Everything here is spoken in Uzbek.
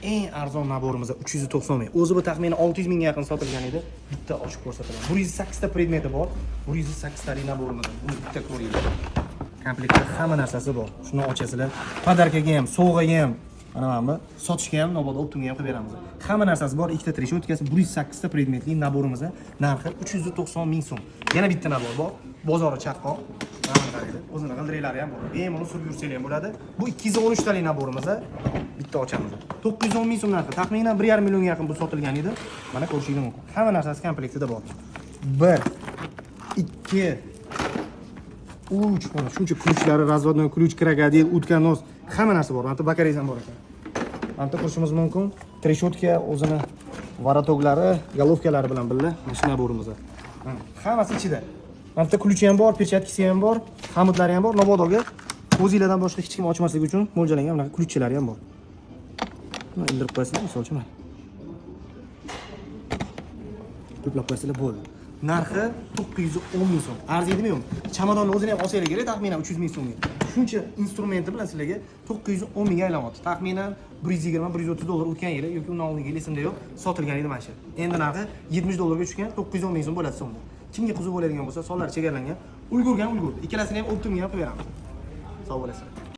eng arzon naborimiz 390 ming. O'zi bu taxminan 600 mingga yaqin sotilgan edi. Bitta ochib ko'rsataman. 108 ta predmeti bor. 108 talik naborimiz. Buni bitta ko'ringlar. Komplektda hamma narsasi bor. Shuni ochasizlar. Podarkaga ham, sovg'aga ham, mana bu sotishga ham, Nobodda optimga ham qilib beramiz. Hamma narsasi bor. Ikkita treshotkasi, 108 ta predmetli naborimiz narxi 390 ming so'm. Yana bitta nabor bor. Bozori chaqqoq. Mana qaraydi. O'zini g'ildiraklari ham bor. Bemalol surib yursanglar ham bo'ladi. Bu 213 talik naborimiz. Bitta ochamiz. 910 ming so'm narxi. Taxminan 1,5 millionga yaqin bu sotilgan edi. Mana ko'rishingiz mumkin. Hamma narsasi komplektida bor. 1 2 3 mana shuncha ключlari, razvodnoy ключ, krokodil, utkanos, hamma narsa bor. Mana bakareys ham bor ekan. Mana ko'rishimiz mumkin. Treshotka o'zini varatoglari, golovkalari bilan birga mashina naborimiz. Hammasi ichida. Mana ключi ham bor, perchatkasi ham bor, xamutlari ham bor. Nobodoga o'zingizlardan boshqa hech kim ochmasligi uchun mo'ljallangan bunaqa ключlari ham bor. Mana indirib qo'yasizlar, misol uchun. To'plab qo'yasizlar bo'ldi. Narxi 910 ming so'm. Arziydimi yo'qmi? Chamadonni o'zini ham olsanglar kerak, taxminan 300 ming so'mga. Shuncha instrumenti bilan sizlarga 910 mingga aylanyapti. Taxminan 120-130 dollar o'tgan yili yoki undan oldingi yil esimda yo'q, sotilgan edi mana shu. Endi narxi 70 dollarga tushgan, 910 ming so'm bo'ladi so'mda. Kimga qiziq bo'ladigan bo'lsa, sonlari chegaralangan, ulgurgan ulgurdi. Ikkalasini ham optimga qilib beramiz. Sog' bo'lasizlar.